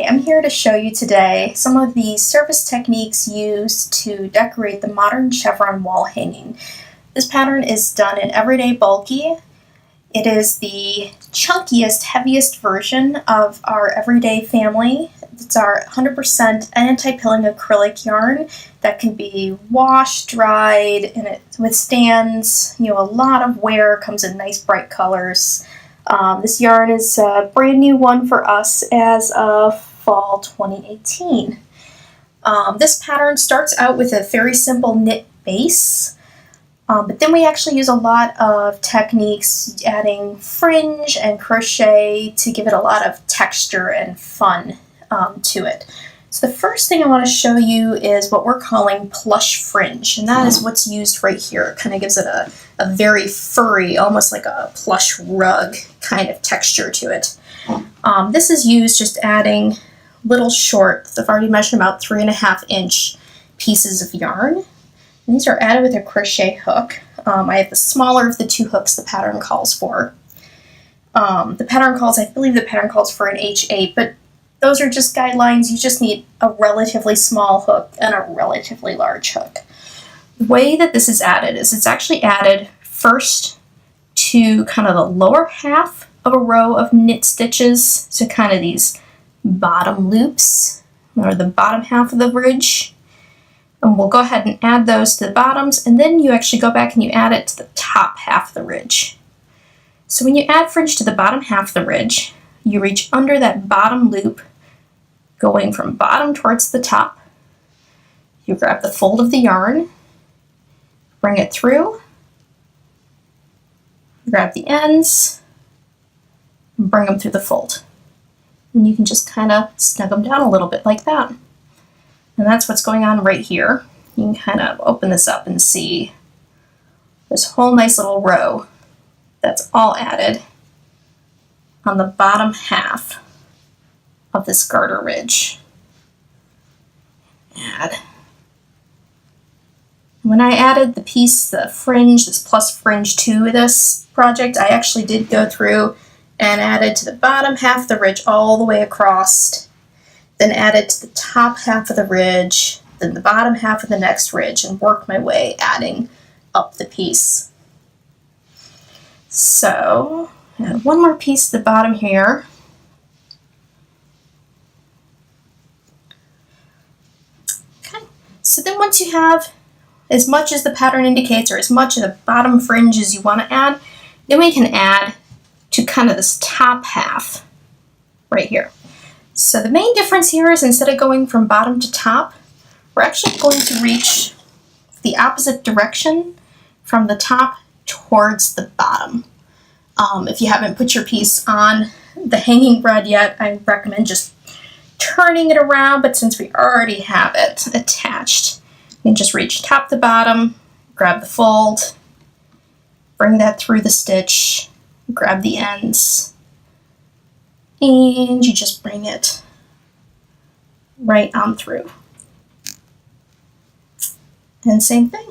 I'm here to show you today some of the surface techniques used to decorate the modern chevron wall hanging. This pattern is done in everyday bulky. It is the chunkiest, heaviest version of our everyday family. It's our 100% anti-pilling acrylic yarn that can be washed, dried, and it withstands a lot of wear, comes in nice bright colors. This yarn is a brand new one for us as of fall 2018. This pattern starts out with a very simple knit base, but then we actually use a lot of techniques adding fringe and crochet to give it a lot of texture and fun to it. So the first thing I want to show you is what we're calling plush fringe, and that is what's used right here. It kind of gives it a very furry, almost like a plush rug kind of texture to it. This is used just adding little short, I've already measured about 3.5-inch pieces of yarn. And these are added with a crochet hook. I have the smaller of the two hooks the pattern calls for. I believe the pattern calls for an H8, but those are just guidelines. You just need a relatively small hook and a relatively large hook. The way that this is added is it's actually added first to kind of the lower half of a row of knit stitches, so kind of these bottom loops, or the bottom half of the ridge. And we'll go ahead and add those to the bottoms, and then you actually go back and you add it to the top half of the ridge. So when you add fringe to the bottom half of the ridge, you reach under that bottom loop, going from bottom towards the top. You grab the fold of the yarn, bring it through, grab the ends, and bring them through the fold. And you can just kind of snug them down a little bit like that. And that's what's going on right here. You can kind of open this up and see this whole nice little row that's all added on the bottom half of this garter ridge. When I added the piece, the fringe, this plus fringe to this project, I actually did go through and added to the bottom half of the ridge all the way across, then added to the top half of the ridge, then the bottom half of the next ridge, and worked my way adding up the piece. So, add one more piece to the bottom here. Okay, so then once you have as much as the pattern indicates, or as much of the bottom fringe as you want to add, then we can add to kind of this top half right here. So the main difference here is instead of going from bottom to top, we're actually going to reach the opposite direction from the top towards the bottom. If you haven't put your piece on the hanging bread yet, I recommend just turning it around, but since we already have it attached, you can just reach top to bottom, grab the fold, bring that through the stitch, grab the ends, and you just bring it right on through. And same thing.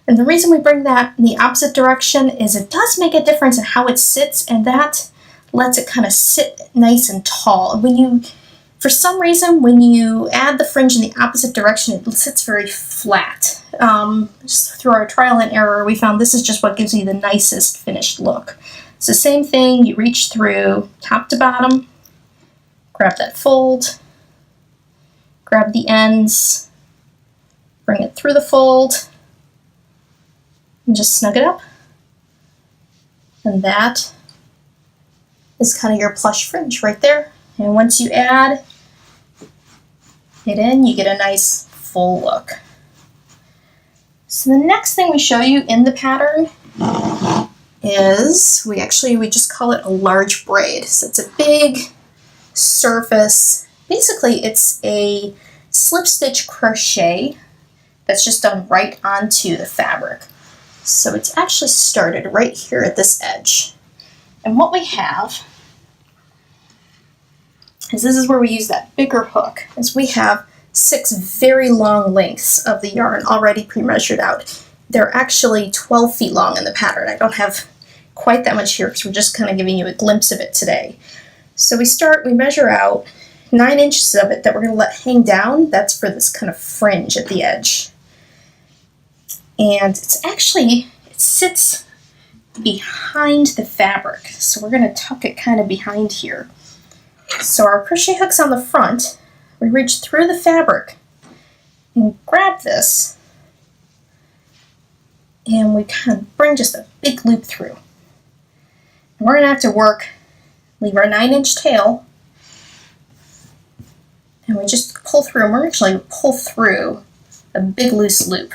And the reason we bring that in the opposite direction is it does make a difference in how it sits, and that lets it kind of sit nice and tall. For some reason, when you add the fringe in the opposite direction, it sits very flat. Just through our trial and error, we found this is just what gives you the nicest finished look. So same thing, you reach through top to bottom, grab that fold, grab the ends, bring it through the fold, and just snug it up. And that is kind of your plush fringe right there. And once you add it in, you get a nice full look. So the next thing we show you in the pattern is we just call it a large braid. So it's a big surface. Basically, it's a slip stitch crochet that's just done right onto the fabric. So it's actually started right here at this edge. And what we have is this is where we use that bigger hook, is we have 6 very long lengths of the yarn already pre-measured out. They're actually 12 feet long in the pattern. I don't have quite that much here because we're just kind of giving you a glimpse of it today. So we measure out 9 inches of it that we're going to let hang down. That's for this kind of fringe at the edge. And it sits behind the fabric. So we're going to tuck it kind of behind here. So our crochet hook's on the front. We reach through the fabric and grab this. And we kind of bring just a big loop through. And we're going to have to leave our 9-inch tail, and we just pull through, and we're actually pull through a big loose loop.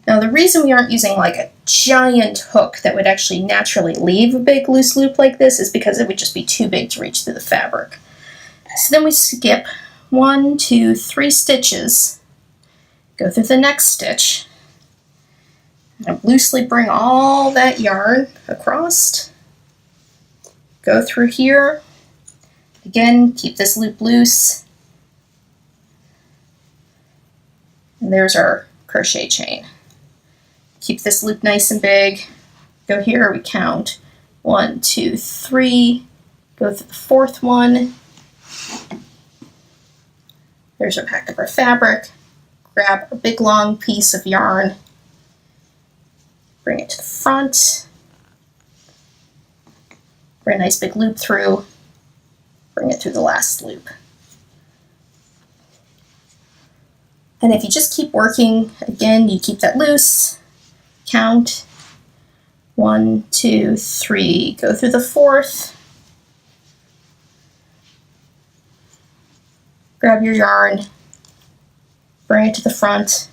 Now the reason we aren't using like a giant hook that would actually naturally leave a big loose loop like this is because it would just be too big to reach through the fabric. So then we skip 1, 2, 3 stitches, go through the next stitch, and loosely bring all that yarn across, go through here, again keep this loop loose, and there's our crochet chain. Keep this loop nice and big, go here, we count 1, 2, 3, go through the 4th one, there's our back of our fabric, grab a big long piece of yarn, bring it to the front, bring a nice big loop through, bring it through the last loop. And if you just keep working, again, you keep that loose, count, 1, 2, 3, go through the 4th, grab your yarn, bring it to the front,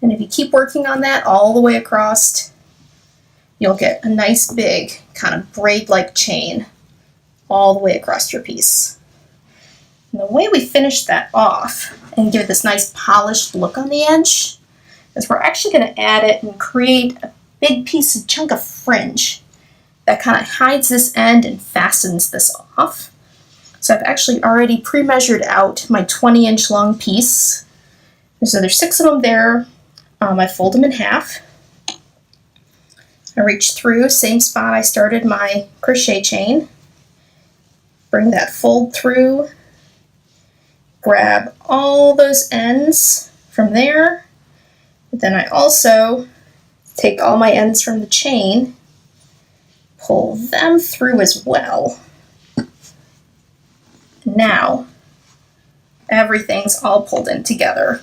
and if you keep working on that all the way across, you'll get a nice big kind of braid-like chain all the way across your piece. And the way we finish that off and give it this nice polished look on the edge is we're actually going to add it and create a big chunk of fringe that kind of hides this end and fastens this off. So I've actually already pre-measured out my 20-inch long piece. So there's 6 of them there. I fold them in half. I reach through, same spot I started my crochet chain. Bring that fold through. Grab all those ends from there. But then I also take all my ends from the chain, pull them through as well. Now, everything's all pulled in together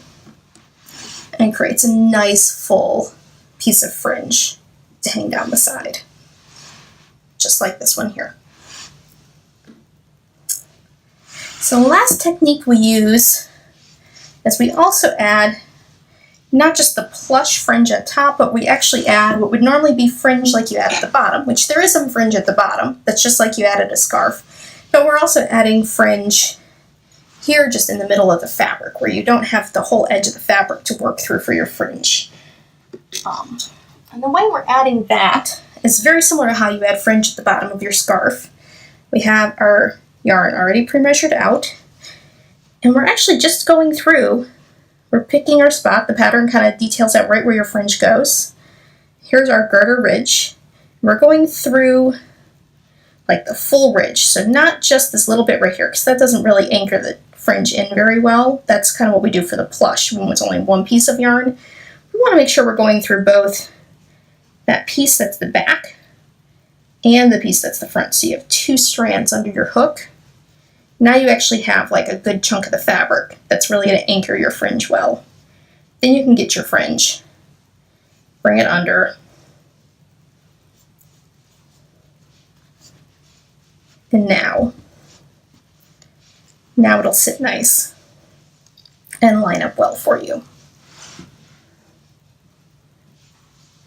and creates a nice full piece of fringe to hang down the side, just like this one here. So the last technique we use is we also add not just the plush fringe at top, but we actually add what would normally be fringe like you add at the bottom, which there is some fringe at the bottom, that's just like you added a scarf. But we're also adding fringe here just in the middle of the fabric where you don't have the whole edge of the fabric to work through for your fringe. And the way we're adding that is very similar to how you add fringe at the bottom of your scarf. We have our yarn already pre-measured out, and we're actually just going through, we're picking our spot, the pattern kind of details out right where your fringe goes. Here's our garter ridge. We're going through like the full ridge, so not just this little bit right here, because that doesn't really anchor the fringe in very well. That's kind of what we do for the plush when it's only one piece of yarn. We want to make sure we're going through both that piece that's the back and the piece that's the front. So you have 2 strands under your hook. Now you actually have like a good chunk of the fabric that's really going to anchor your fringe well. Then you can get your fringe, bring it under, and now it'll sit nice and line up well for you.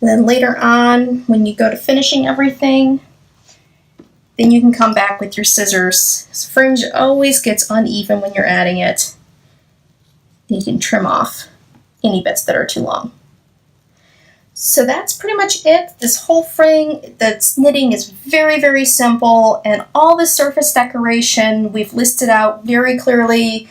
And then later on, when you go to finishing everything, then you can come back with your scissors. Fringe always gets uneven when you're adding it. You can trim off any bits that are too long. So that's pretty much it. This whole thing that's knitting is very, very simple, and all the surface decoration we've listed out very clearly,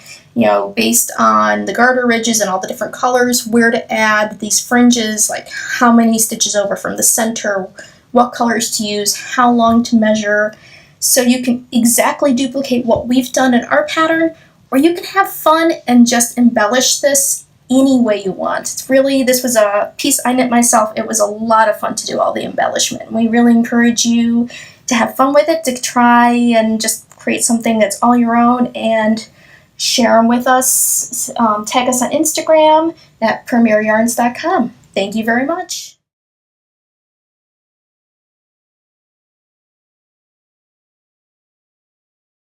based on the garter ridges and all the different colors, where to add these fringes, like how many stitches over from the center, what colors to use, how long to measure, so you can exactly duplicate what we've done in our pattern, or you can have fun and just embellish this any way you want. This was a piece I knit myself. It was a lot of fun to do all the embellishment. We really encourage you to have fun with it, to try and just create something that's all your own and share them with us. Tag us on Instagram at premieryarns.com. Thank you very much.